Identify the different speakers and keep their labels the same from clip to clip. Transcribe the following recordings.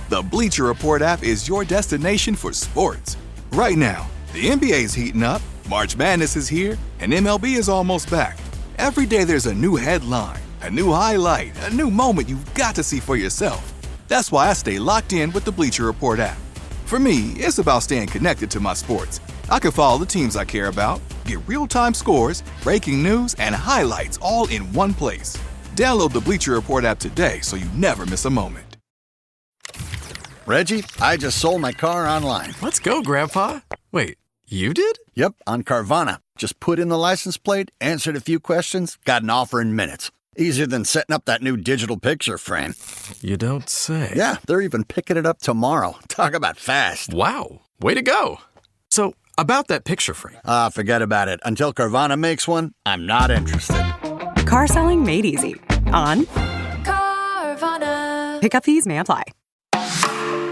Speaker 1: The Bleacher Report app is your destination for sports. Right now, the NBA's heating up, March Madness is here, and MLB is almost back. Every day there's a new headline, a new highlight, a new moment you've got to see for yourself. That's why I stay locked in with the Bleacher Report app. For me, it's about staying connected to my sports. I can follow the teams I care about, get real-time scores, breaking news, and highlights all in one place. Download the Bleacher Report app today so you never miss a moment.
Speaker 2: Reggie, I just sold my car online.
Speaker 3: Let's go, Grandpa. Wait, you did?
Speaker 2: Yep, on Carvana. Just put in the license plate, answered a few questions, got an offer in minutes. Easier than setting up that new digital picture frame.
Speaker 3: You don't say.
Speaker 2: Yeah, they're even picking it up tomorrow. Talk about fast.
Speaker 3: Wow, way to go. So, about that picture frame.
Speaker 2: Forget about it. Until Carvana makes one, I'm not interested.
Speaker 4: Car selling made easy. On
Speaker 5: Carvana.
Speaker 4: Pickup fees may apply.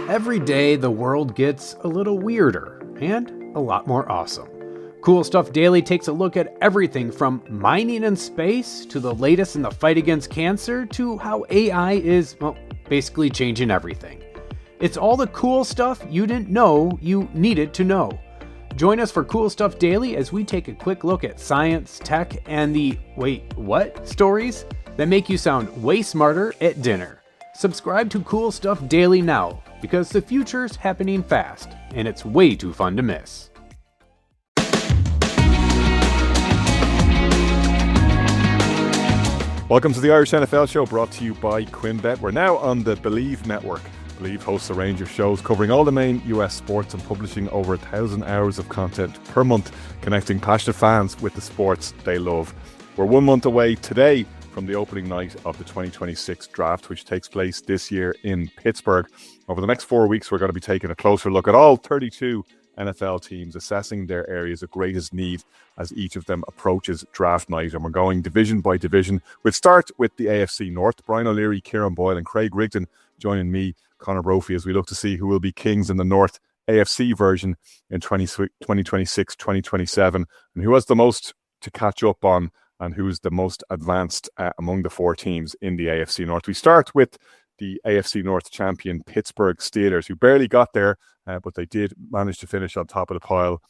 Speaker 6: Every day, the world gets a little weirder and a lot more awesome. Cool Stuff Daily takes a look at everything from mining in space to the latest in the fight against cancer to how AI is, basically changing everything. It's all the cool stuff you didn't know you needed to know. Join us for Cool Stuff Daily as we take a quick look at science, tech, and the wait, what stories that make you sound way smarter at dinner. Subscribe to Cool Stuff Daily now, because the future's happening fast, and it's way too fun to miss.
Speaker 7: Welcome to the Irish NFL Show, brought to you by QuinBet. We're now on the Believe Network. Believe hosts a range of shows covering all the main US sports and publishing over 1,000 hours of content per month, connecting passionate fans with the sports they love. We're 1 month away today from the opening night of the 2026 draft, which takes place this year in Pittsburgh. Over the next 4 weeks, we're going to be taking a closer look at all 32 NFL teams, assessing their areas of greatest need as each of them approaches draft night. And we're going division by division. We'll start with the AFC North. Brian O'Leary, Ciaran, Boyle and Craig Rigden joining me, Conor Brophy, as we look to see who will be kings in the North AFC version in 2026-2027, and who has the most to catch up on and who's the most advanced among the four teams in the AFC North. We start with the AFC North champion Pittsburgh Steelers, who barely got there, but they did manage to finish on top of the pile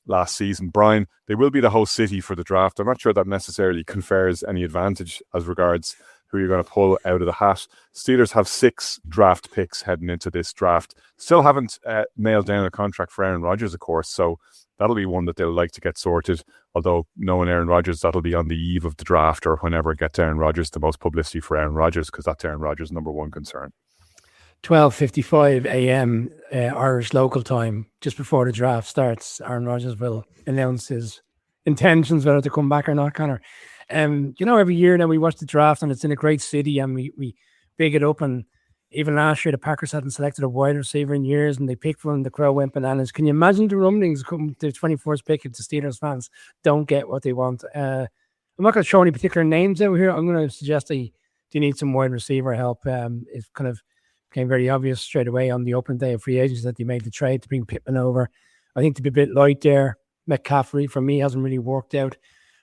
Speaker 7: last season. Brian, they will be the host city for the draft. I'm not sure that necessarily confers any advantage as regards who you're going to pull out of the hat. Steelers have 6 draft picks heading into this draft. Still haven't nailed down a contract for Aaron Rodgers, of course, so that'll be one that they'll like to get sorted. Although, knowing Aaron Rodgers, that'll be on the eve of the draft or whenever it gets Aaron Rodgers, the most publicity for Aaron Rodgers, because that's Aaron Rodgers' number one concern.
Speaker 8: 12:55 a.m. Irish local time, just before the draft starts. Aaron Rodgers will announce his intentions whether to come back or not, Conor. Every year now we watch the draft and it's in a great city and we big it up. And even last year, the Packers hadn't selected a wide receiver in years and they picked one and the crowd went bananas. Can you imagine the rumblings come to the 24th pick if the Steelers fans don't get what they want? I'm not going to show any particular names out here. I'm going to suggest they need some wide receiver help. It kind of became very obvious straight away on the opening day of free agency that they made the trade to bring Pittman over. I think to be a bit light there. McCaffrey, for me, hasn't really worked out.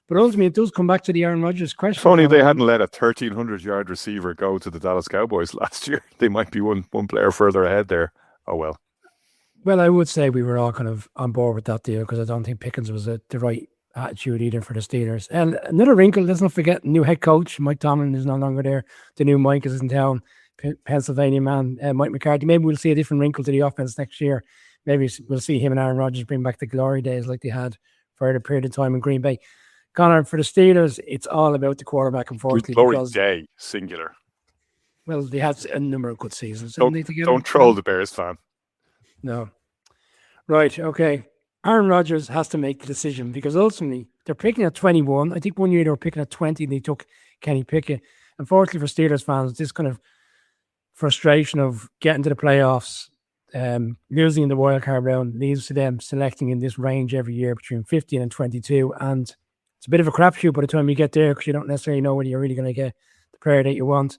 Speaker 8: But ultimately, it does come back to the Aaron Rodgers question.
Speaker 7: If only they hadn't let a 1,300-yard receiver go to the Dallas Cowboys last year. They might be one player further ahead there. Oh, well.
Speaker 8: Well, I would say we were all kind of on board with that deal because I don't think Pickens was the right attitude either for the Steelers. And another wrinkle, let's not forget, new head coach, Mike Tomlin, is no longer there. The new Mike is in town, Pennsylvania man, Mike McCarthy. Maybe we'll see a different wrinkle to the offense next year. Maybe we'll see him and Aaron Rodgers bring back the glory days like they had for a period of time in Green Bay. Conor, for the Steelers, it's all about the quarterback, unfortunately.
Speaker 7: Glory day, singular.
Speaker 8: Well, they had a number of good seasons.
Speaker 7: Don't troll the Bears fan.
Speaker 8: No. Right, okay. Aaron Rodgers has to make the decision because ultimately they're picking at 21. I think one year they were picking at 20 and they took Kenny Pickett. Unfortunately for Steelers fans, this kind of frustration of getting to the playoffs, losing in the wild card round leads to them selecting in this range every year between 15 and 22. And it's a bit of a crapshoot by the time you get there because you don't necessarily know whether you're really going to get the player that you want.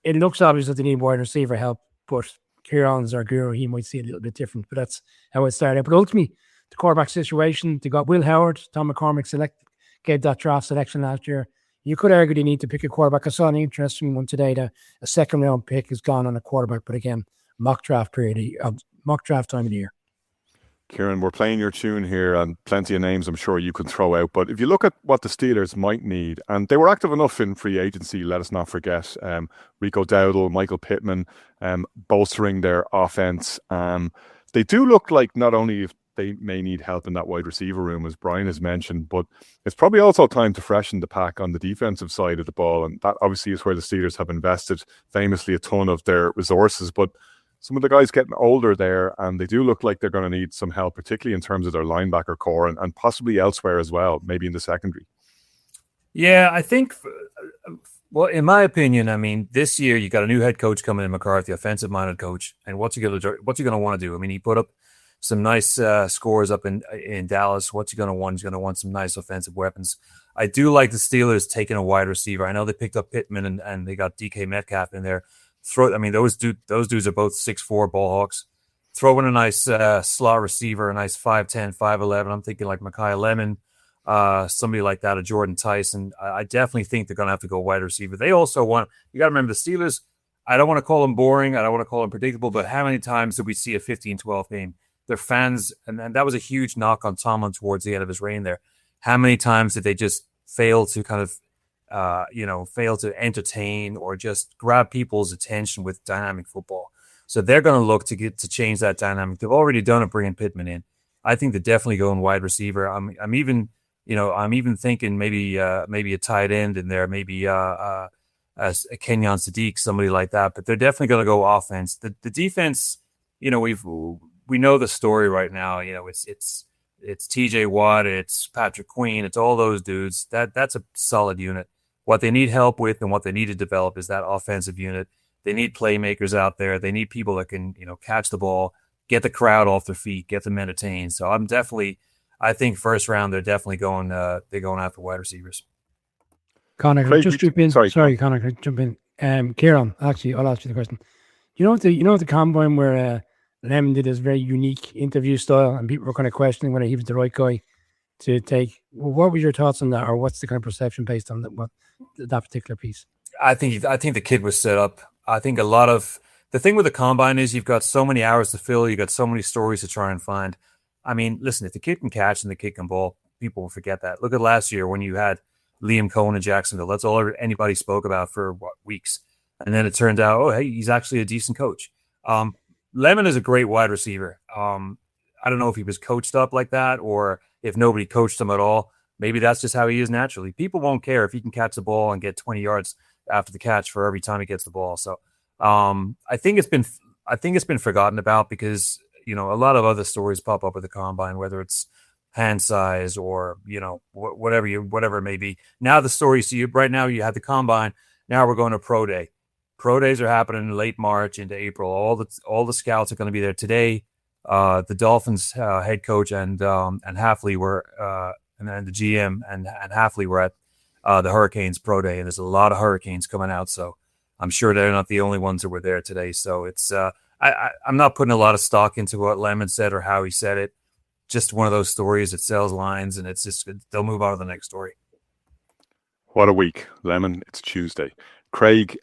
Speaker 8: It looks obvious that they need wide receiver help, but Ciaran's our guru. He might see it a little bit different, but that's how it started. But ultimately, the quarterback situation, they got Will Howard. Tom McCormick gave that draft selection last year. You could argue they need to pick a quarterback. I saw an interesting one today that a second round pick has gone on a quarterback, but again, mock draft time of the year.
Speaker 7: Ciaran, we're playing your tune here, and plenty of names I'm sure you can throw out. But if you look at what the Steelers might need, and they were active enough in free agency, let us not forget, Rico Dowdle, Michael Pittman, bolstering their offense. They do look like not only if they may need help in that wide receiver room, as Brian has mentioned, but it's probably also time to freshen the pack on the defensive side of the ball. And that obviously is where the Steelers have invested famously a ton of their resources. But some of the guys getting older there, and they do look like they're going to need some help, particularly in terms of their linebacker core and possibly elsewhere as well, maybe in the secondary.
Speaker 5: Yeah, I think, well, in my opinion, I mean, this year you got a new head coach coming in, McCarthy, offensive-minded coach, and what's he going to want to do? I mean, he put up some nice scores up in Dallas. What's he going to want? He's going to want some nice offensive weapons. I do like the Steelers taking a wide receiver. I know they picked up Pittman and they got DK Metcalf in there. Those dudes are both 6'4" ball hawks. Throw in a nice slot receiver, a nice 5'10", 5'11". I'm thinking like Micaiah Lemon, somebody like that, a Jordan Tyson. I definitely think they're going to have to go wide receiver. They also you got to remember the Steelers, I don't want to call them boring. I don't want to call them predictable, but how many times did we see a 15-12 game? Their fans, and that was a huge knock on Tomlin towards the end of his reign there. How many times did they just fail to kind of fail to entertain or just grab people's attention with dynamic football? So they're going to look to change that dynamic. They've already done it, bringing Pittman in. I think they're definitely going wide receiver. I'm even thinking maybe a tight end in there, maybe as a Kenyon Sadiq, somebody like that. But they're definitely going to go offense. The defense, we know the story right now. It's TJ Watt, it's Patrick Queen, it's all those dudes. That's a solid unit. What they need help with and what they need to develop is that offensive unit. They need playmakers out there. They need people that can, catch the ball, get the crowd off their feet, get them entertained. So I think first round they're definitely going after wide receivers.
Speaker 8: Conor, can I just jump in? Sorry, Conor, can I jump in? Ciaran, actually, I'll ask you the question. You know the combine where Lemon did this very unique interview style, and people were kind of questioning whether he was the right guy to take. Well, what were your thoughts on that, or what's the kind of perception based on that particular piece?
Speaker 5: I think the kid was set up. I think a lot of the thing with the combine is you've got so many hours to fill. You got so many stories to try and find. I mean, listen, if the kid can catch and the kid can ball, people will forget that. Look at last year when you had Liam Cohen in Jacksonville. That's all anybody spoke about for weeks, and then it turned out, oh, hey, he's actually a decent coach. Lemon is a great wide receiver. I don't know if he was coached up like that or if nobody coached him at all. Maybe that's just how he is naturally. People won't care if he can catch the ball and get 20 yards after the catch for every time he gets the ball. So I think it's been forgotten about because a lot of other stories pop up with the combine, whether it's hand size or whatever it may be. Now the story, right now you have the combine. Now we're going to pro day. Pro days are happening in late March into April. All the scouts are going to be there today. The Dolphins head coach and Halfley were and then the GM and Halfley were at the Hurricanes pro day, and there's a lot of Hurricanes coming out. So I'm sure they're not the only ones that were there today. So it's I'm not putting a lot of stock into what Lemon said or how he said it. Just one of those stories that sells lines, and it's just they'll move on to the next story.
Speaker 7: What a week, Lemon. It's Tuesday. Craig,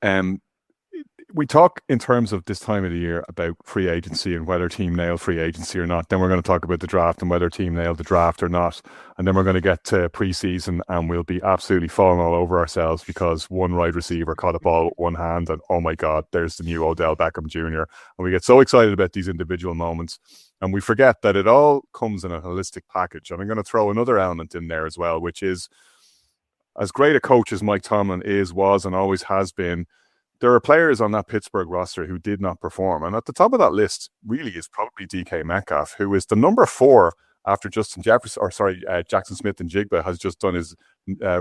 Speaker 7: we talk in terms of this time of the year about free agency and whether a team nailed free agency or not. Then we're going to talk about the draft and whether a team nailed the draft or not. And then we're going to get to preseason and we'll be absolutely falling all over ourselves because one wide receiver caught a ball with one hand and oh my God, there's the new Odell Beckham Jr. And we get so excited about these individual moments and we forget that it all comes in a holistic package. And I'm going to throw another element in there as well, which is as great a coach as Mike Tomlin was and always has been, there are players on that Pittsburgh roster who did not perform. And at the top of that list really is probably DK Metcalf, who is the number 4 after Jackson Smith and Jigba has just done his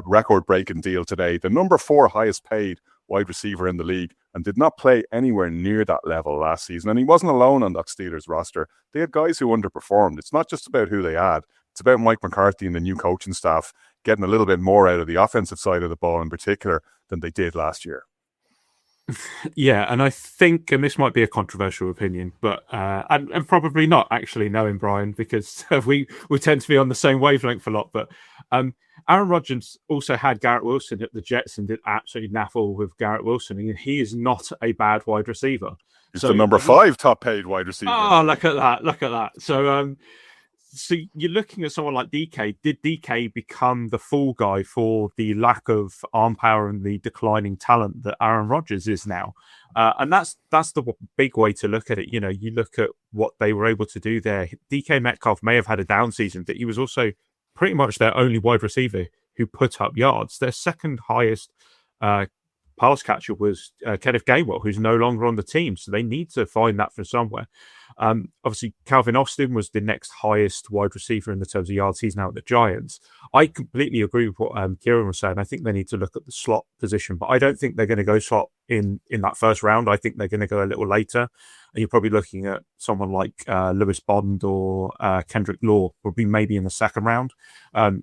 Speaker 7: record-breaking deal today. The number 4 highest paid wide receiver in the league and did not play anywhere near that level last season. And he wasn't alone on that Steelers roster. They had guys who underperformed. It's not just about who they had. It's about Mike McCarthy and the new coaching staff getting a little bit more out of the offensive side of the ball in particular than they did last year.
Speaker 9: Yeah, and I think, and this might be a controversial opinion, but and probably not actually, knowing Brian, because we tend to be on the same wavelength a lot. But Aaron Rodgers also had Garrett Wilson at the Jets and did absolutely naffle with Garrett Wilson. And he is not a bad wide receiver.
Speaker 7: He's the number 5 top paid wide receiver.
Speaker 9: Oh, look at that. Look at that. So you're looking at someone like DK. Did DK become the fall guy for the lack of arm power and the declining talent that Aaron Rodgers is now? And that's the big way to look at it. You know, you look at what they were able to do there. DK Metcalf may have had a down season, but he was also pretty much their only wide receiver who put up yards. Their second highest pass catcher was Kenneth Gainwell, who's no longer on the team. So they need to find that from somewhere. Obviously, Calvin Austin was the next highest wide receiver in the terms of yards. He's now at the Giants. I completely agree with what Ciaran was saying. I think they need to look at the slot position, but I don't think they're going to go slot in that first round. I think they're going to go a little later. And you're probably looking at someone like Lewis Bond or Kendrick Law would be maybe in the second round,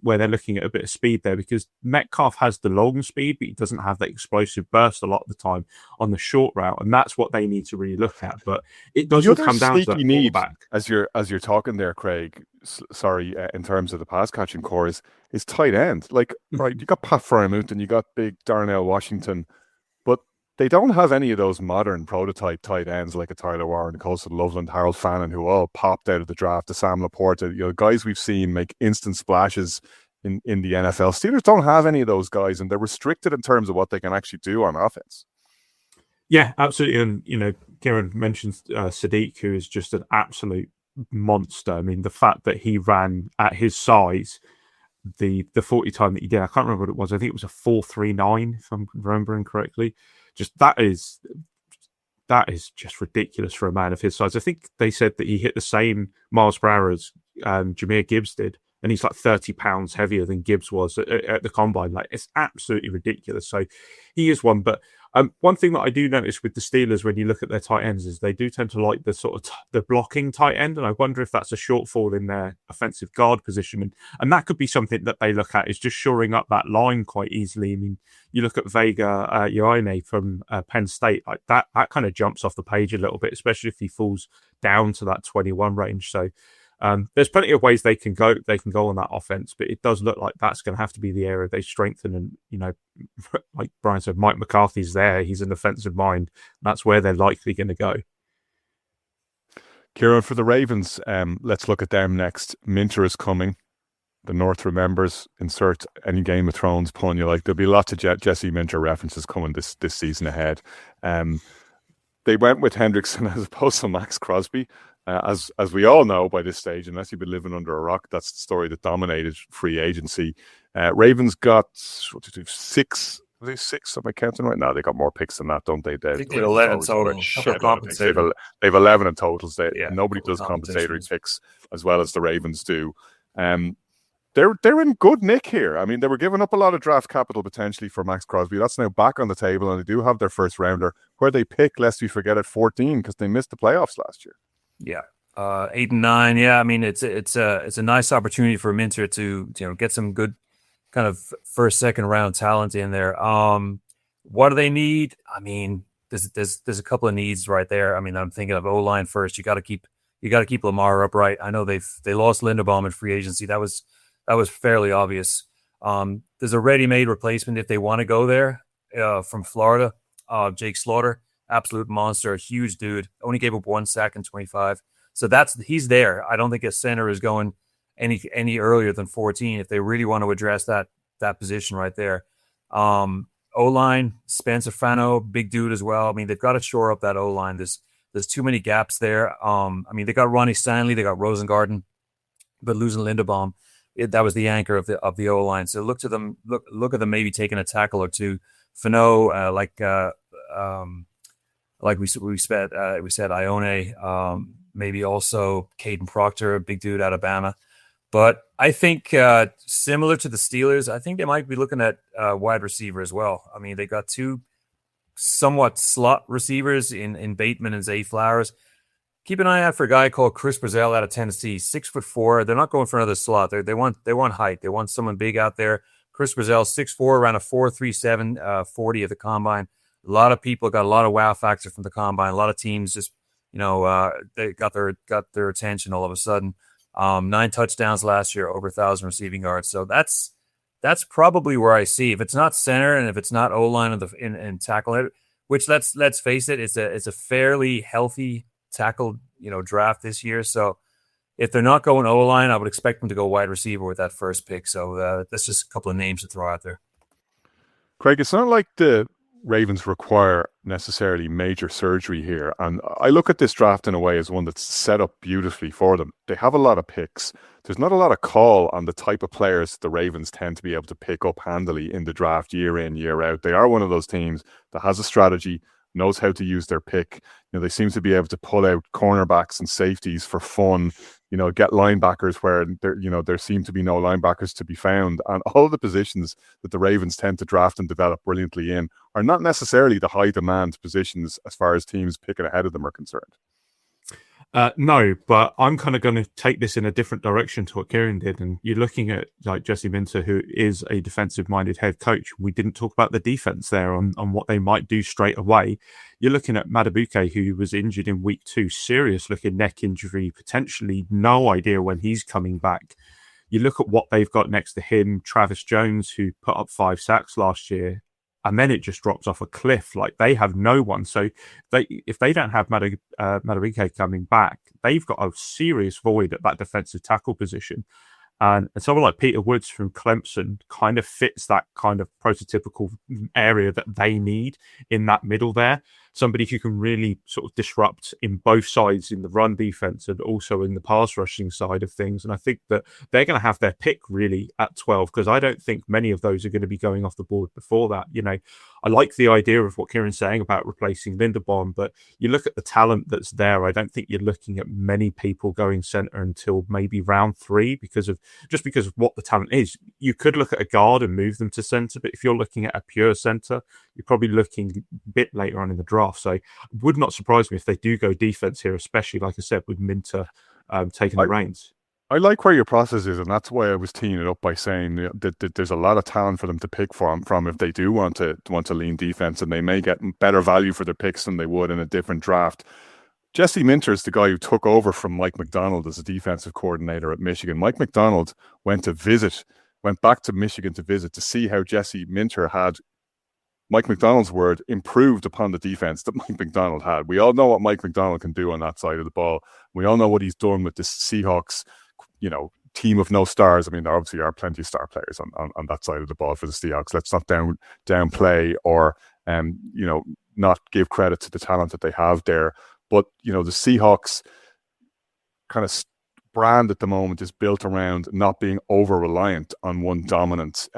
Speaker 9: where they're looking at a bit of speed there, because Metcalf has the long speed, but he doesn't have that explosive burst a lot of the time on the short route, and that's what they need to really look at. But it does come down to that quarterback.
Speaker 7: As you're talking there, Craig. In terms of the pass catching core is tight end. Like, right, you got Pat Frymouth and you got big Darnell Washington, but they don't have any of those modern prototype tight ends like a Tyler Warren, Colson Loveland, Harold Fannin, who all popped out of the draft, to Sam Laporta, guys we've seen make instant splashes in the NFL. Steelers don't have any of those guys, and they're restricted in terms of what they can actually do on offense.
Speaker 9: Yeah, absolutely. And, Ciaran mentions Sadiq, who is just an absolute monster. I mean, the fact that he ran at his size, the 40 time that he did, I can't remember what it was. I think it was a 4.39, if I'm remembering correctly. Just that is just ridiculous for a man of his size. I think they said that he hit the same miles per hour as Jahmyr Gibbs did, and he's like 30 pounds heavier than Gibbs was at the combine. Like, it's absolutely ridiculous. So he is one. But one thing that I do notice with the Steelers when you look at their tight ends is they do tend to like the sort of the blocking tight end, and I wonder if that's a shortfall in their offensive guard position, and that could be something that they look at, is just shoring up that line quite easily. I mean, you look at Vega Ioane from Penn State, like that kind of jumps off the page a little bit, especially if he falls down to that 21 range. So there's plenty of ways they can go on that offense, but it does look like that's going to have to be the area they strengthen. And, like Brian said, Mike McCarthy's there. He's an offensive mind. That's where they're likely going to go.
Speaker 7: Ciaran, for the Ravens, let's look at them next. Minter is coming. The North remembers. Insert any Game of Thrones pun you like. There'll be lots of Jesse Minter references coming this season ahead. They went with Hendrickson as opposed to Max Crosby. As we all know by this stage, unless you've been living under a rock, that's the story that dominated free agency. Ravens got 6. Are they 6? Am I counting right now? They got more picks than that, don't they?
Speaker 5: I think they have 11 total.
Speaker 7: They've 11 in totals. Nobody does
Speaker 5: compensatory
Speaker 7: picks as well as the Ravens do. They're in good nick here. I mean, they were giving up a lot of draft capital potentially for Max Crosby. That's now back on the table, and they do have their first rounder, where they pick, lest we forget, at 14 because they missed the playoffs last year.
Speaker 5: Yeah, 8 and 9. Yeah, I mean, it's a nice opportunity for Minter to get some good kind of first, second round talent in there. What do they need? I mean, there's a couple of needs right there. I mean, I'm thinking of O-line first. You got to keep Lamar upright. I know they lost Linderbaum in free agency. That was fairly obvious. There's a ready-made replacement if they want to go there from Florida. Jake Slaughter, absolute monster, a huge dude. Only gave up 1 sack in 25. So he's there. I don't think a center is going any earlier than 14 if they really want to address that position right there. O-line, Spencer Fano, big dude as well. I mean, they've got to shore up that O-line. There's too many gaps there. I mean, they got Ronnie Stanley, they got Rosengarten, but losing Linderbaum, that was the anchor of the O-line. So look at them maybe taking a tackle or two. Fano, like we said, Ioane, maybe also Caden Proctor, a big dude out of Bama. But I think similar to the Steelers, I think they might be looking at wide receiver as well. I mean, they got two somewhat slot receivers in Bateman and Zay Flowers. Keep an eye out for a guy called Chris Brazell out of Tennessee, 6'4". They're not going for another slot. They want height. They want someone big out there. Chris Brazell, 6'4", around a 4.37 40 at the combine. A lot of people got a lot of wow factor from the combine. A lot of teams just, they got their attention all of a sudden. 9 touchdowns last year, over 1,000 receiving yards. So that's probably where I see. If it's not center and if it's not O-line and tackle it, which let's face it, it's a fairly healthy tackle draft this year. So if they're not going O-line, I would expect them to go wide receiver with that first pick. So that's just a couple of names to throw out there.
Speaker 7: Craig, it's not like the Ravens require necessarily major surgery here. And I look at this draft in a way as one that's set up beautifully for them. They have a lot of picks. There's not a lot of call on the type of players the Ravens tend to be able to pick up handily in the draft year in, year out. They are one of those teams that has a strategy, knows how to use their pick. They seem to be able to pull out cornerbacks and safeties for fun, get linebackers where there seem to be no linebackers to be found. And all the positions that the Ravens tend to draft and develop brilliantly in are not necessarily the high demand positions as far as teams picking ahead of them are concerned.
Speaker 9: No, but I'm kind of going to take this in a different direction to what Ciaran did. And you're looking at like Jesse Minter, who is a defensive-minded head coach. We didn't talk about the defense there on what they might do straight away. You're looking at Madubuike, who was injured in week 2, serious-looking neck injury, potentially no idea when he's coming back. You look at what they've got next to him, Travis Jones, who put up 5 sacks last year, and then it just drops off a cliff. Like, they have no one. So if they don't have Madubuike coming back, they've got a serious void at that defensive tackle position. And someone like Peter Woods from Clemson kind of fits that kind of prototypical area that they need in that middle there. Somebody who can really sort of disrupt in both sides, in the run defense and also in the pass rushing side of things. And I think that they're going to have their pick really at 12, because I don't think many of those are going to be going off the board before that. I like the idea of what Ciaran's saying about replacing Linderbaum, but you look at the talent that's there. I don't think you're looking at many people going center until maybe round 3 because of what the talent is. You could look at a guard and move them to center, but if you're looking at a pure center, you're probably looking a bit later on in the draft. So it would not surprise me if they do go defense here, especially, like I said, with Minter taking the reins.
Speaker 7: I like where your process is, and that's why I was teeing it up by saying that there's a lot of talent for them to pick from if they do want to lean defense, and they may get better value for their picks than they would in a different draft. Jesse Minter is the guy who took over from Mike Macdonald as a defensive coordinator at Michigan. Mike Macdonald went back to Michigan to visit to see how Jesse Minter had, Mike Macdonald's word, improved upon the defense that Mike Macdonald had. We all know what Mike Macdonald can do on that side of the ball. We all know what he's done with the Seahawks, team of no stars. I mean, there obviously are plenty of star players on that side of the ball for the Seahawks. Let's not downplay or not give credit to the talent that they have there. But the Seahawks kind of brand at the moment is built around not being over reliant on one dominant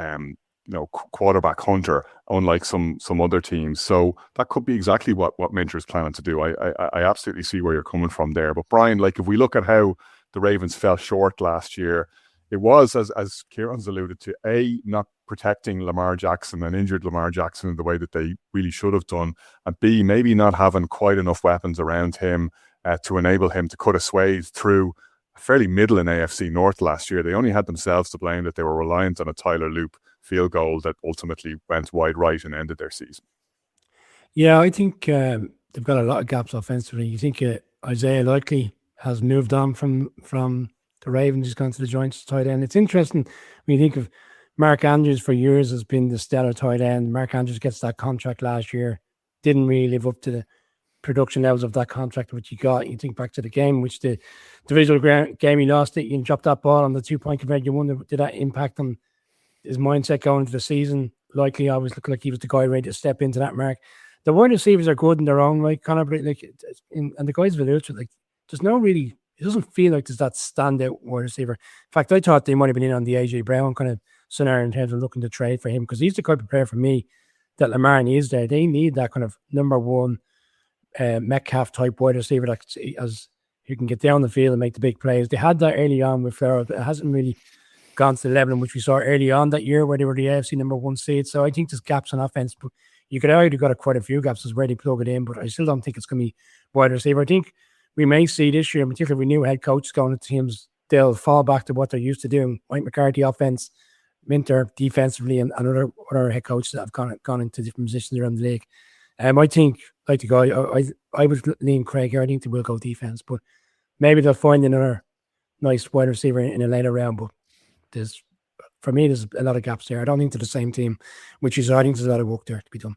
Speaker 7: quarterback hunter, unlike some other teams. So that could be exactly what Minter is planning to do. I absolutely see where you're coming from there. But Brian, like, if we look at how the Ravens fell short last year, it was, as Ciaran's alluded to, not protecting Lamar Jackson, an injured Lamar Jackson, in the way that they really should have done, and B, maybe not having quite enough weapons around him to enable him to cut a swathe through a fairly middling AFC North last year. They only had themselves to blame that they were reliant on a Tyler Loop field goal that ultimately went wide right and ended their season.
Speaker 8: Yeah, I think they've got a lot of gaps offensively. You think Isaiah Likely has moved on from the Ravens, he's gone to the Giants tight end. It's interesting when you think of Mark Andrews for years has been the stellar tight end. Mark Andrews gets that contract last year, didn't really live up to the production levels of that contract which he got. You think back to the game, which the divisional game he lost it, you dropped that ball on the 2-point conversion. You wonder, did that impact on his mindset going into the season? Likely always looked like he was the guy ready to step into that mark. The wide receivers are good in their own right, Conor, but and the guys with Ultra, there's no really, it doesn't feel like there's that standout wide receiver. In fact, I thought they might have been in on the AJ Brown kind of scenario in terms of looking to trade for him, because he's the type of player for me that Lamar needs there. They need that kind of number one Metcalf type wide receiver as who can get down the field and make the big plays. They had that early on with Fleur, but it hasn't really gone to the level in which we saw early on that year where they were the AFC number 1 seed. So I think there's gaps on offense, but you could argue got quite a few gaps as where they plug it in, but I still don't think it's going to be wide receiver. I think we may see this year, particularly with new head coach going into teams, they'll fall back to what they're used to doing. Mike McCarthy offense, Minter defensively, and other head coaches that have gone into different positions around the league. I think, like the guy, I would lean Craig here. I think they will go defense, but maybe they'll find another nice wide receiver in a later round. But for me, there's a lot of gaps there. I don't think they're the same team, which is, I think there's a lot of work there to be done.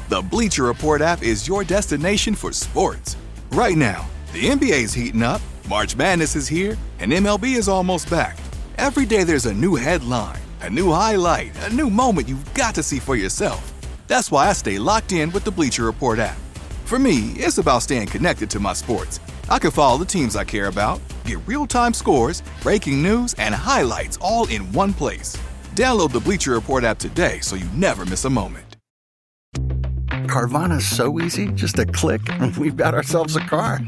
Speaker 1: The Bleacher Report app is your destination for sports. Right now, the NBA's heating up, March Madness is here, and MLB is almost back. Every day there's a new headline, a new highlight, a new moment you've got to see for yourself. That's why I stay locked in with the Bleacher Report app. For me, it's about staying connected to my sports. I can follow the teams I care about, get real-time scores, breaking news, and highlights all in one place. Download the Bleacher Report app today so you never miss a moment.
Speaker 2: Carvana's so easy, just a click, and we've got ourselves a car.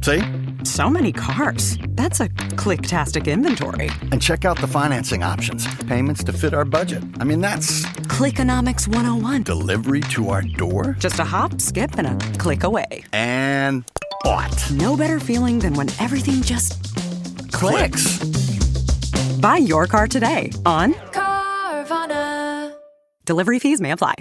Speaker 2: See?
Speaker 4: So many cars. That's a click-tastic inventory.
Speaker 2: And check out the financing options. Payments to fit our budget. I mean, that's
Speaker 4: Clickonomics 101.
Speaker 2: delivery to our door.
Speaker 4: Just a hop, skip, and a click away.
Speaker 2: And what?
Speaker 4: No better feeling than when everything just clicks. Buy your car today on Carvana. Delivery fees may apply.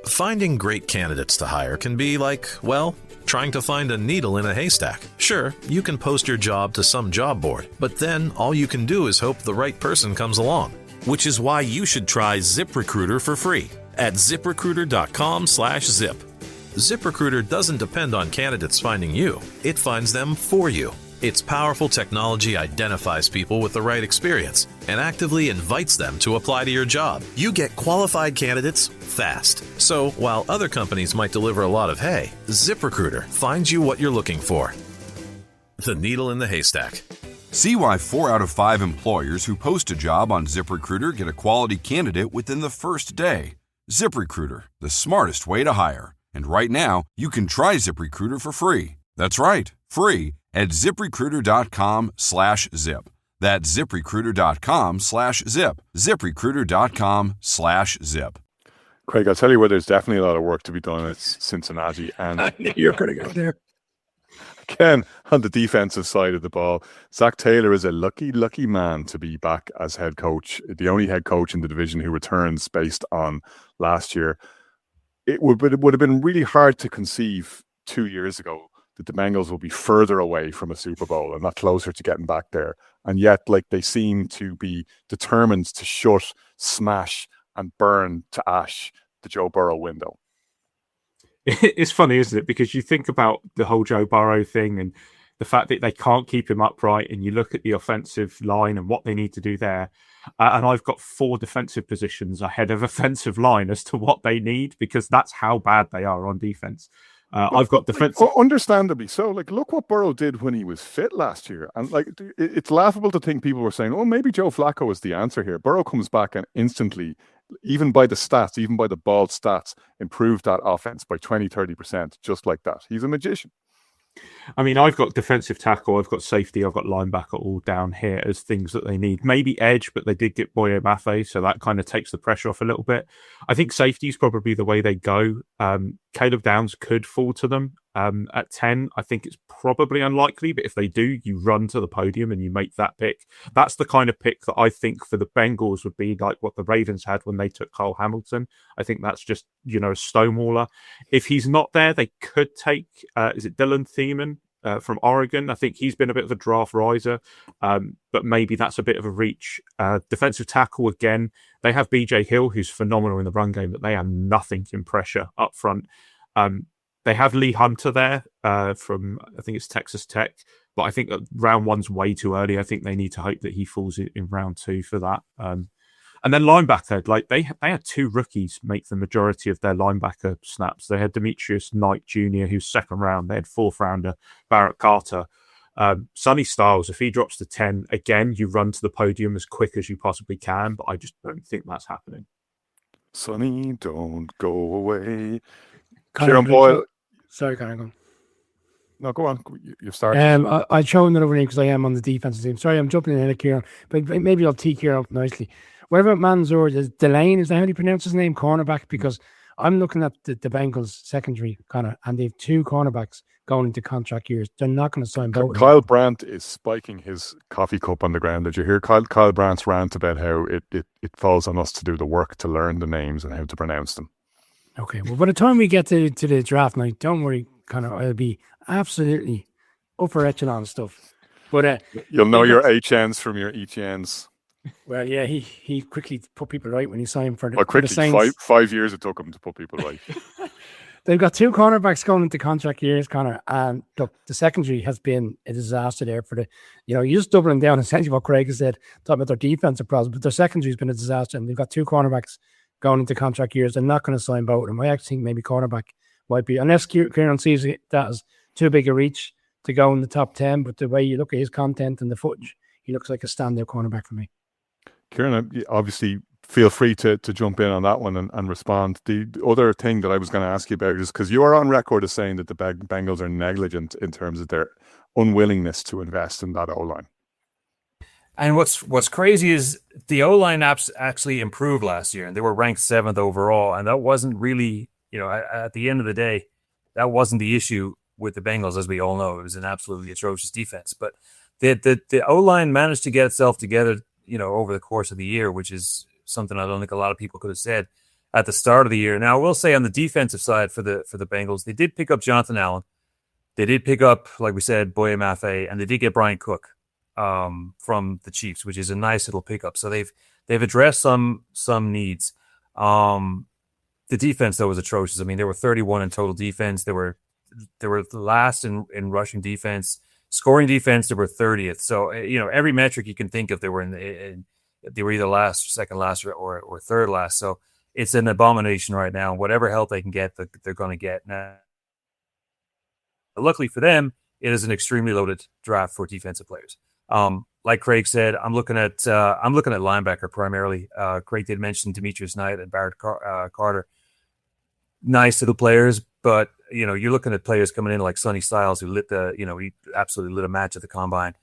Speaker 10: Finding great candidates to hire can be like, well, trying to find a needle in a haystack. Sure, you can post your job to some job board, but then all you can do is hope the right person comes along. Which is why you should try ZipRecruiter for free at ZipRecruiter.com/zip. ZipRecruiter doesn't depend on candidates finding you. It finds them for you. Its powerful technology identifies people with the right experience and actively invites them to apply to your job. You get qualified candidates fast. So while other companies might deliver a lot of hay, ZipRecruiter finds you what you're looking for. The needle in the haystack.
Speaker 11: See why 4 out of 5 employers who post a job on ZipRecruiter get a quality candidate within the first day. ZipRecruiter, the smartest way to hire. And right now, you can try ZipRecruiter for free. That's right, free at ZipRecruiter.com/zip. That's ZipRecruiter.com/zip. ZipRecruiter.com/zip.
Speaker 7: Craig, I'll tell you where there's definitely a lot of work to be done. It's Cincinnati. And
Speaker 8: I knew you were going to go there.
Speaker 7: Again, on the defensive side of the ball, Zach Taylor is a lucky, lucky man to be back as head coach, the only head coach in the division who returns based on last year. It would have been really hard to conceive 2 years ago that the Bengals will be further away from a Super Bowl and not closer to getting back there. And yet, like, they seem to be determined to shut, smash, and burn to ash the Joe Burrow window.
Speaker 9: It's funny, isn't it? Because you think about the whole Joe Burrow thing and the fact that they can't keep him upright, and you look at the offensive line and what they need to do there. And I've got 4 defensive positions ahead of offensive line as to what they need, because that's how bad they are on defense. I've got defensive.
Speaker 7: Understandably so. Like, look what Burrow did when he was fit last year. And like, it's laughable to think people were saying, oh, maybe Joe Flacco is the answer here. Burrow comes back and instantly, even by the stats, even by the bald stats, improved that offense by 20-30%, just like that. He's a magician.
Speaker 9: I mean, I've got defensive tackle, I've got safety, I've got linebacker all down here as things that they need. Maybe edge, but they did get Boye Mafe, so that kind of takes the pressure off a little bit. I think safety is probably the way they go. Caleb Downs could fall to them at 10. I think it's probably unlikely, but if they do, you run to the podium and you make that pick. That's the kind of pick that I think for the Bengals would be like what the Ravens had when they took Cole Hamilton. I think that's just, a stonewaller. If he's not there, they could take, is it Dylan Thiemann from Oregon? I think he's been a bit of a draft riser, but maybe that's a bit of a reach. Defensive tackle, again, they have BJ Hill, who's phenomenal in the run game, but they have nothing in pressure up front. They have Lee Hunter there from, I think it's Texas Tech, but I think round 1's way too early. I think they need to hope that he falls in round 2 for that. And then linebacker, like they had 2 rookies make the majority of their linebacker snaps. They had Demetrius Knight Jr., who's 2nd round. They had 4th rounder Barrett Carter. Sonny Styles, if he drops to 10, again, you run to the podium as quick as you possibly can, but I just don't think that's happening.
Speaker 7: Sonny, don't go away.
Speaker 8: Ciaran
Speaker 7: Boyle.
Speaker 8: Sorry, Conor, go on.
Speaker 7: No, go on. You've started.
Speaker 8: I chose another name because I am on the defensive team. Sorry, I'm jumping in of Ciaran, but maybe I'll tee Ciaran up nicely. What about Mansour? Delane, is that how you pronounce his name? Cornerback? Because I'm looking at the Bengals secondary, Conor, and they have 2 cornerbacks going into contract years. They're not going to sign both.
Speaker 7: Kyle Brandt is spiking his coffee cup on the ground. Did you hear Kyle Brandt's rant about how it falls on us to do the work to learn the names and how to pronounce them?
Speaker 8: Okay, well, by the time we get to the draft night, don't worry, Conor, I'll be absolutely upper echelon stuff. But
Speaker 7: you'll know your HNs from your ETNs.
Speaker 8: Well, yeah, he quickly put people right when he signed for the,
Speaker 7: well, quickly,
Speaker 8: for the Saints.
Speaker 7: 5 years it took him to put people right.
Speaker 8: They've got 2 cornerbacks going into contract years, Conor, and look, the secondary has been a disaster there for the, you're just doubling down essentially what Craig has said, talking about their defensive problems, but their secondary has been a disaster, and they've got 2 cornerbacks going into contract years. They're not going to sign both of them. I actually think maybe cornerback might be, unless Ciaran sees that as too big a reach to go in the top 10, but the way you look at his content and the footage, he looks like a stand-up cornerback for me.
Speaker 7: Ciaran, obviously, feel free to jump in on that one and respond. The other thing that I was going to ask you about is because you are on record as saying that the Bengals are negligent in terms of their unwillingness to invest in that O-line.
Speaker 5: And what's crazy is the O-line actually improved last year, and they were ranked 7th overall, and that wasn't really, at the end of the day, that wasn't the issue with the Bengals, as we all know. It was an absolutely atrocious defense. But the O-line managed to get itself together, over the course of the year, which is something I don't think a lot of people could have said at the start of the year. Now, I will say on the defensive side for the Bengals, they did pick up Jonathan Allen. They did pick up, like we said, Boye Mafe, and they did get Brian Cook from the Chiefs, which is a nice little pickup. So they've addressed some needs. The defense, though, was atrocious. I mean, they were 31 in total defense. They were last in rushing defense. Scoring defense, they were 30th. So, every metric you can think of, they were they were either last, second last, or third last. So it's an abomination right now. Whatever help they can get, they're going to get. Now, luckily for them, it is an extremely loaded draft for defensive players. Like Craig said, I'm looking at linebacker primarily. Craig did mention Demetrius Knight and Barrett Carter. Nice little players, but you're looking at players coming in like Sonny Styles, who he absolutely lit a match at the combine,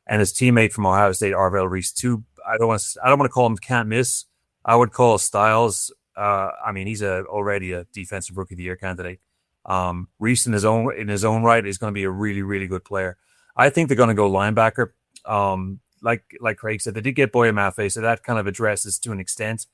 Speaker 5: and his teammate from Ohio State, Arvell Reese, too. I don't want to call him can't miss. I would call Styles. He's already a defensive rookie of the year candidate. Reese in his own right is going to be a really, really good player. I think they're going to go linebacker. Like Craig said, they did get Boye Mafe, so that kind of addresses to an extent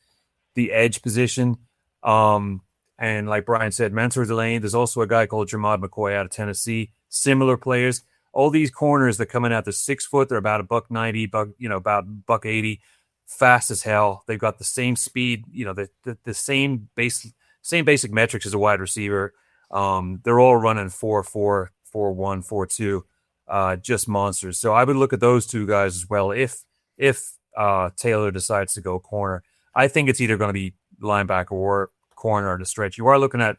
Speaker 5: the edge position. And like Brian said, Mansour Delane, there's also a guy called Jermod McCoy out of Tennessee. Similar players. All these corners that come in at the 6 foot, they're about $190, about $180, fast as hell. They've got the same speed, the same basic metrics as a wide receiver. They're all running 4.4, 4.1, 4.2, just monsters. So I would look at those 2 guys as well. If Taylor decides to go corner, I think it's either going to be linebacker or corner to stretch. You are looking at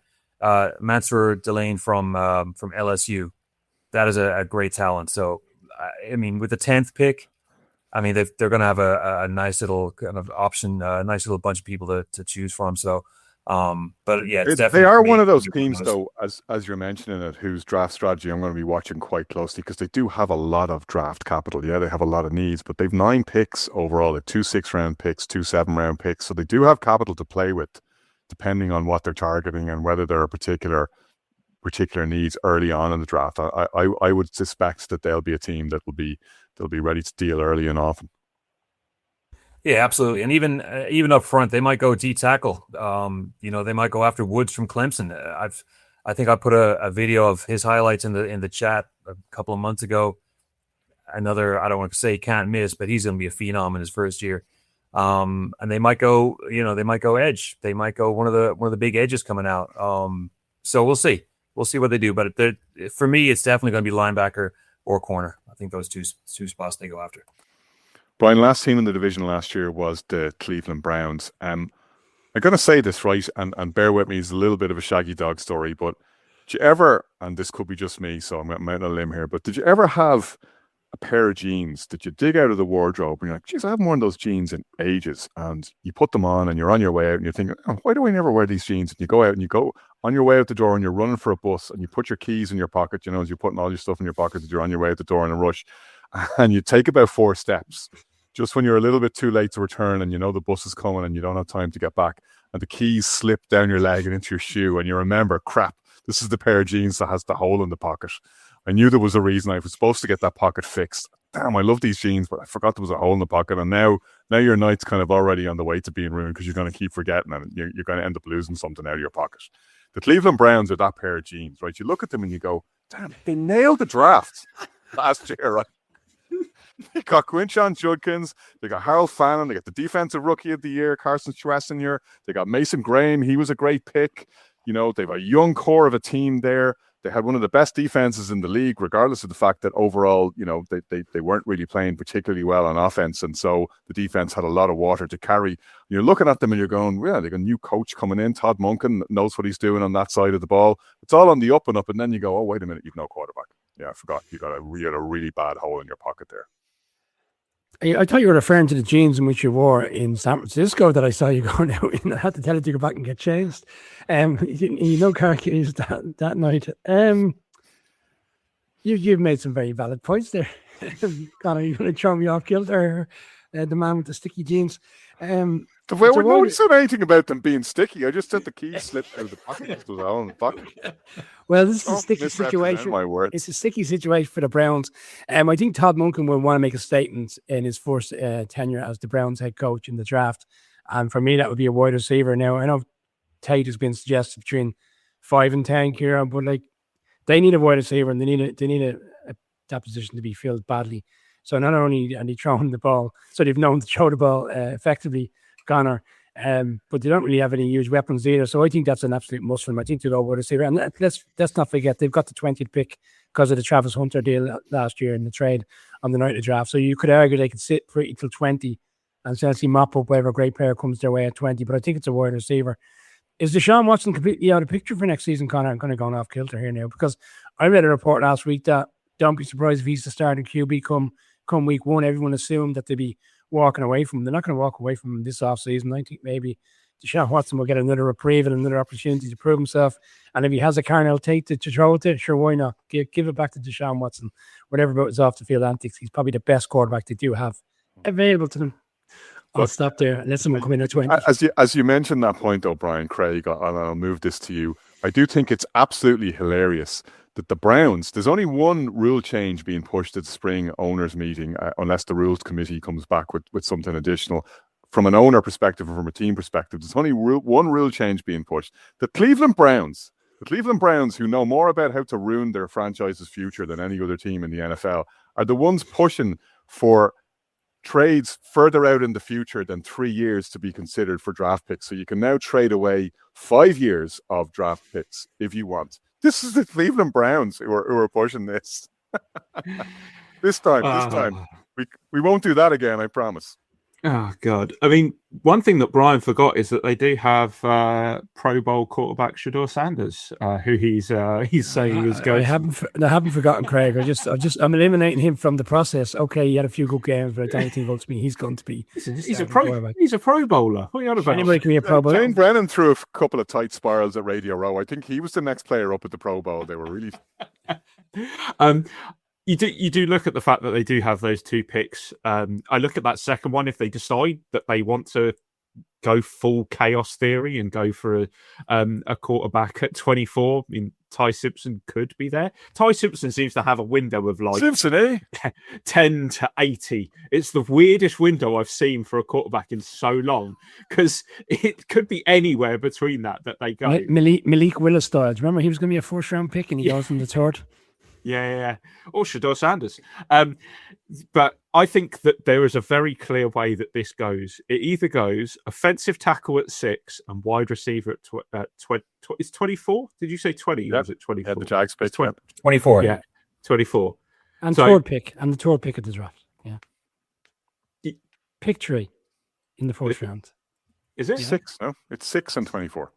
Speaker 5: Mansour Delane from LSU. That is a great talent. So, with the 10th pick, they're going to have a nice little kind of option, a nice little bunch of people to choose from. So, but yeah, it's definitely
Speaker 7: they are one of those teams, though, as you're mentioning it, whose draft strategy I'm going to be watching quite closely because they do have a lot of draft capital. Yeah, they have a lot of needs, but they've 9 picks overall. They've 2 6-round picks, 2 7-round picks. So they do have capital to play with, depending on what they're targeting and whether there are particular needs early on in the draft. I would suspect that they'll be a team they'll be ready to deal early and often.
Speaker 5: Yeah, absolutely. And even up front, they might go D tackle. They might go after Woods from Clemson. I think I put a video of his highlights in the chat a couple of months ago. Another, I don't want to say can't miss, but he's going to be a phenom in his first year. And they might go, edge. They might go one of the big edges coming out. So we'll see. We'll see what they do. But for me, it's definitely going to be linebacker or corner. I think those two spots they go after.
Speaker 7: Brian, last team in the division last year was the Cleveland Browns. I'm going to say this right, and bear with me, it's a little bit of a shaggy dog story, but did you ever, and this could be just me, so I'm out on a limb here, but did you ever have a pair of jeans that you dig out of the wardrobe and you're like, geez, I haven't worn those jeans in ages, and you put them on and you're on your way out and you're thinking, oh, why do I never wear these jeans? And you go out and you go on your way out the door and you're running for a bus and you put your keys in your pocket, as you're putting all your stuff in your pocket as you're on your way out the door in a rush, and you take about 4 steps just when you're a little bit too late to return and the bus is coming and you don't have time to get back, and the keys slip down your leg and into your shoe, and you remember, crap, this is the pair of jeans that has the hole in the pocket. I knew there was a reason I was supposed to get that pocket fixed. Damn, I love these jeans, but I forgot there was a hole in the pocket. And now your night's kind of already on the way to being ruined because you're going to keep forgetting and you're going to end up losing something out of your pocket. The Cleveland Browns are that pair of jeans, right? You look at them and you go, damn, they nailed the draft last year, right? They got Quinshon Judkins, they got Harold Fannin, they got the defensive rookie of the year, Carson Schwarzenegger, they got Mason Graham, he was a great pick. You know, they have a young core of a team there. They had one of the best defenses in the league, regardless of the fact that overall, you know, they weren't really playing particularly well on offense. And so the defense had a lot of water to carry. You're looking at them and you're going, yeah, they got a new coach coming in. Todd Monken knows what he's doing on that side of the ball. It's all on the up and up. And then you go, oh, wait a minute, you've no quarterback. Yeah, I forgot. You had a really bad hole in your pocket there.
Speaker 8: I thought you were referring to the jeans in which you wore in San Francisco that I saw you going out in. I had to tell you to go back and get changed. You know, car keys that night. You've made some very valid points there. Conor, you want to throw me off kilter? The man with the sticky jeans.
Speaker 7: Well, no one said anything about them being sticky. I just said the keys slipped out of the pocket. It was all in the pocket.
Speaker 8: Well, this is a sticky situation. It's a sticky situation for the Browns. I think Todd Monken will want to make a statement in his first tenure as the Browns head coach in the draft. And for me, that would be a wide receiver. Now, I know Tate has been suggested between 5 and 10, Ciaran, but like they need a wide receiver and they need that position to be filled badly. So not only are they throwing the ball, so they've known to throw the ball effectively, Conor, but they don't really have any huge weapons either. So I think that's an absolute must for them. I think they'll go wide receiver. And let's not forget, they've got the 20th pick because of the Travis Hunter deal last year in the trade on the night of the draft. So you could argue they could sit pretty till 20 and essentially mop up whatever great player comes their way at 20. But I think it's a wide receiver. Is Deshaun Watson completely out of the picture for next season, Conor? I'm kind of going off kilter here now because I read a report last week that don't be surprised if he's the starting QB come week one. Everyone assumed that they'd be walking away from him. They're not going to walk away from him this offseason. I think maybe Deshaun Watson will get another reprieve and another opportunity to prove himself. And if he has a Carnell Tate to throw it to, sure, why not? Give it back to Deshaun Watson. Whatever about his off-the-field antics, he's probably the best quarterback they do have available to them. I'll stop there and let someone come in at 20.
Speaker 7: As you mentioned that point, though, Brian Craig, and I'll move this to you. I do think it's absolutely hilarious that the Browns, there's only one rule change being pushed at the spring owners meeting, unless the rules committee comes back with something additional. From an owner perspective or from a team perspective, there's only one rule change being pushed. The Cleveland Browns, who know more about how to ruin their franchise's future than any other team in the NFL, are the ones pushing for trades further out in the future than 3 years to be considered for draft picks. So you can now trade away 5 years of draft picks if you want. This is the Cleveland Browns who are pushing this. This time. We won't do that again, I promise.
Speaker 9: Oh, God. I mean, one thing that Brian forgot is that they do have Pro Bowl quarterback Shedeur Sanders, who he's saying he was going.
Speaker 8: I haven't forgotten Craig. I'm eliminating him from the process. Okay, he had a few good games, but I don't think ultimately he's going to be.
Speaker 9: He's a Pro Bowler. What are you on about?
Speaker 8: Anybody can be a Pro Bowler.
Speaker 7: Jane Brennan threw a couple of tight spirals at Radio Row. I think he was the next player up at the Pro Bowl. They were really.
Speaker 9: You do look at the fact that they do have those 2 picks. I look at that second one. If they decide that they want to go full chaos theory and go for a quarterback at 24, I mean, Ty Simpson could be there. Ty Simpson seems to have a window of like 10 to 80. It's the weirdest window I've seen for a quarterback in so long because it could be anywhere between that they go.
Speaker 8: Malik Willis style. Do you remember he was going to be a 1st round pick and he goes from the 3rd?
Speaker 9: Yeah. Or Shedeur Sanders. But I think that there is a very clear way that this goes. It either goes offensive tackle at 6 and wide receiver at 20. It's 24? Did you say 20? Or was it 24?
Speaker 7: Yeah, the Jags pick
Speaker 5: 24.
Speaker 9: Yeah, 24.
Speaker 8: And the third pick at the draft. Yeah. Pick 3 in the 4th round.
Speaker 9: Is it?
Speaker 7: 6, no? It's 6 and 24.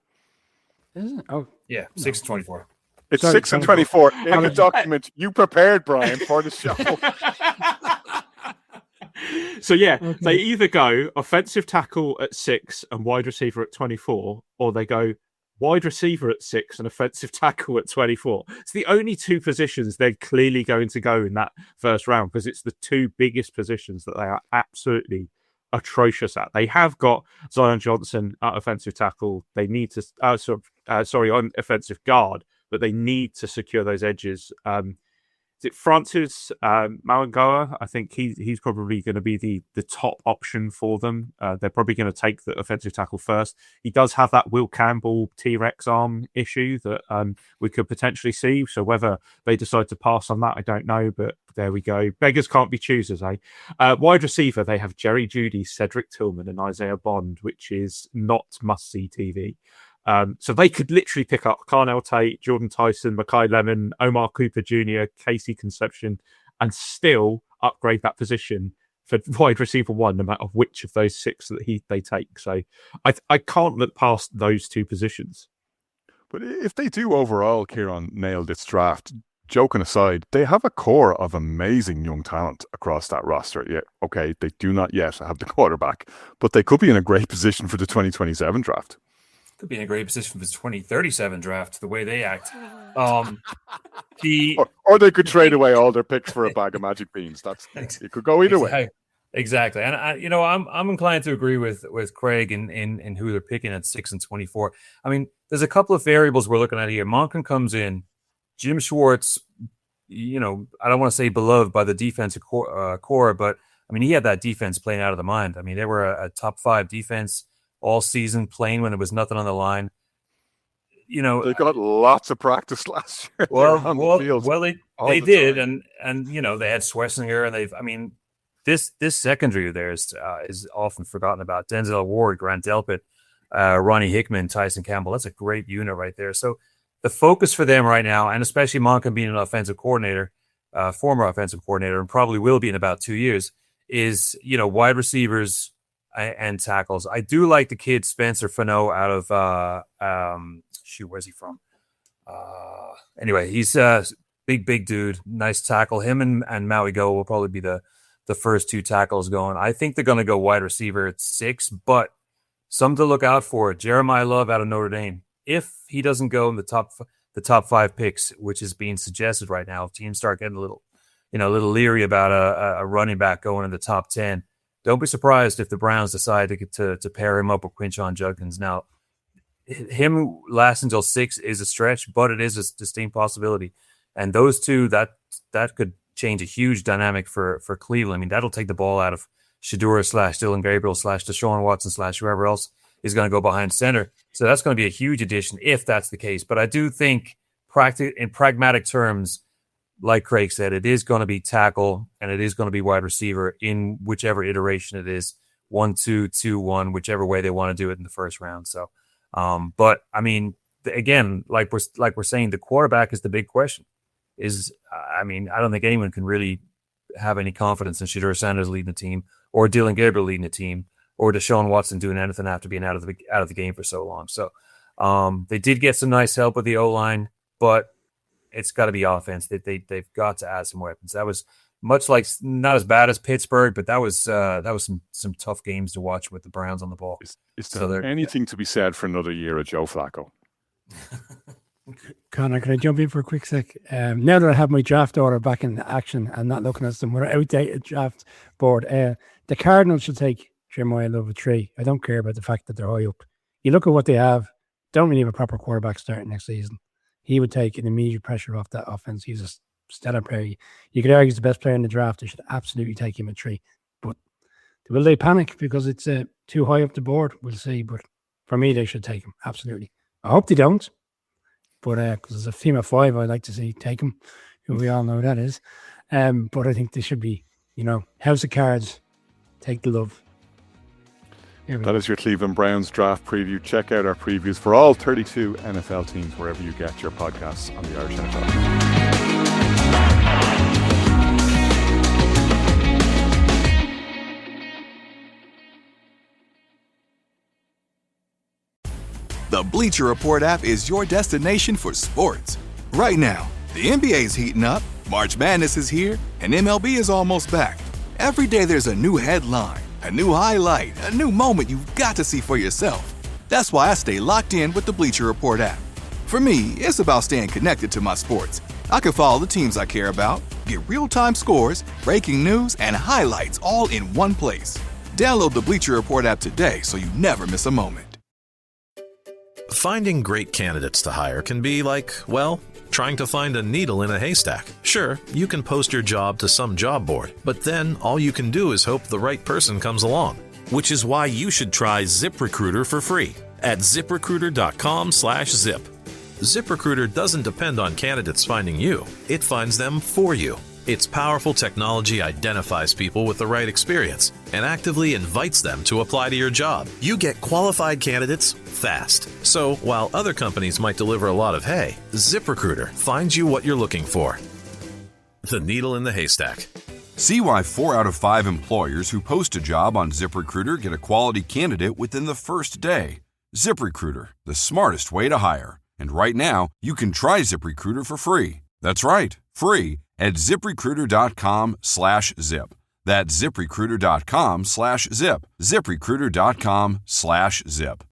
Speaker 8: Is it? Oh.
Speaker 5: Yeah, 6 and 24.
Speaker 7: It's 6 and 24 in the document you prepared, Brian, for the show.
Speaker 9: So, They either go offensive tackle at 6 and wide receiver at 24, or they go wide receiver at 6 and offensive tackle at 24. It's the only 2 positions they're clearly going to go in that first round because it's the 2 biggest positions that they are absolutely atrocious at. They have got Zion Johnson at offensive tackle. They need to, on offensive guard, but they need to secure those edges. is it Francis Mawangoa? I think he's probably going to be the top option for them. They're probably going to take the offensive tackle first. He does have that Will Campbell T-Rex arm issue that we could potentially see. So whether they decide to pass on that, I don't know. But there we go. Beggars can't be choosers, eh? Wide receiver, they have Jerry Jeudy, Cedric Tillman, and Isaiah Bond, which is not must-see TV. So they could literally pick up Carnell Tate, Jordan Tyson, Makai Lemon, Omar Cooper Jr., Casey Conception, and still upgrade that position for wide receiver one, no matter which of those six that they take. So I can't look past those two positions.
Speaker 7: But if they do overall, Ciaran, nail this draft, joking aside, they have a core of amazing young talent across that roster. Yeah, okay, they do not yet have the quarterback, but they could be in a great position for the 2027 draft.
Speaker 5: Could be in a great position for the 2037 draft, the way they act.
Speaker 7: Or they could trade away all their picks for a bag of magic beans. It could go either way.
Speaker 5: Exactly. And I'm inclined to agree with Craig in who they're picking at 6 and 24. I mean, there's a couple of variables we're looking at here. Monken comes in, Jim Schwartz, I don't want to say beloved by the defensive core, but I mean, he had that defense playing out of the mind. I mean, they were a top 5 defense all season, playing when there was nothing on the line.
Speaker 7: They got lots of practice last year.
Speaker 5: They did, and they had Schlesinger, and this secondary of theirs is often forgotten about. Denzel Ward, Grant Delpit, Ronnie Hickman, Tyson Campbell. That's a great unit right there. So the focus for them right now, and especially Monken being an offensive coordinator, former offensive coordinator, and probably will be in about 2 years, is wide receivers and tackles. I do like the kid Spencer Fano out of where's he from? Anyway, he's a big dude, nice tackle. Him and Maui Go will probably be the first 2 tackles going. I think they're going to go wide receiver at 6, but something to look out for. Jeremiah Love out of Notre Dame. If he doesn't go in the top 5 picks, which is being suggested right now, if teams start getting a little leery about a running back going in the top 10, don't be surprised if the Browns decide to pair him up with Quinshon Judkins. Now, him last until 6 is a stretch, but it is a distinct possibility. And those two, that could change a huge dynamic for Cleveland. I mean, that'll take the ball out of Shedeur / Dylan Gabriel / Deshaun Watson / whoever else is going to go behind center. So that's going to be a huge addition if that's the case. But I do think in pragmatic terms, like Craig said, it is going to be tackle and it is going to be wide receiver in whichever iteration it is, 1-2, 2-1, whichever way they want to do it in the first round. So, but I mean, again, like we're saying, the quarterback is the big question. I don't think anyone can really have any confidence in Shedeur Sanders leading the team, or Dylan Gabriel leading the team, or Deshaun Watson doing anything after being out of the game for so long. So, they did get some nice help with the O-line, but it's got to be offense. They've got to add some weapons. That was much like, not as bad as Pittsburgh, but that was some tough games to watch with the Browns on the ball.
Speaker 7: Is there anything to be said for another year of Joe Flacco?
Speaker 8: Conor, can I jump in for a quick sec? Now that I have my draft order back in action and not looking at some outdated draft board, the Cardinals should take Jeremiah Love at 3. I don't care about the fact that they're high up. You look at what they have, don't really have a proper quarterback starting next season. He would take an immediate pressure off that offense. He's a stellar player. You could argue he's the best player in the draft. They should absolutely take him at 3. But will they panic because it's too high up the board? We'll see. But for me, they should take him. Absolutely. I hope they don't. But because there's a team of 5 I'd like to see take him, who we all know who that is. But I think they should be, house of cards, take the Love.
Speaker 7: That is your Cleveland Browns draft preview. Check out our previews for all 32 NFL teams wherever you get your podcasts on the Irish NFL.
Speaker 1: The Bleacher Report app is your destination for sports. Right now, the NBA's heating up, March Madness is here, and MLB is almost back. Every day there's a new headline, a new highlight, a new moment you've got to see for yourself. That's why I stay locked in with the Bleacher Report app. For me, it's about staying connected to my sports. I can follow the teams I care about, get real-time scores, breaking news, and highlights all in one place. Download the Bleacher Report app today so you never miss a moment.
Speaker 10: Finding great candidates to hire can be like, well, Trying to find a needle in a haystack? Sure, you can post your job to some job board, but then all you can do is hope the right person comes along. Which is why you should try ZipRecruiter for free at ziprecruiter.com/zip. ZipRecruiter doesn't depend on candidates finding you. It finds them for you. Its powerful technology identifies people with the right experience and actively invites them to apply to your job. You get qualified candidates fast. So while other companies might deliver a lot of hay, ZipRecruiter finds you what you're looking for. The needle in the haystack.
Speaker 11: See why 4 out of 5 employers who post a job on ZipRecruiter get a quality candidate within the first day. ZipRecruiter, the smartest way to hire. And right now, you can try ZipRecruiter for free. That's right, free at ziprecruiter.com/zip. That's ziprecruiter.com/zip. ziprecruiter.com/zip.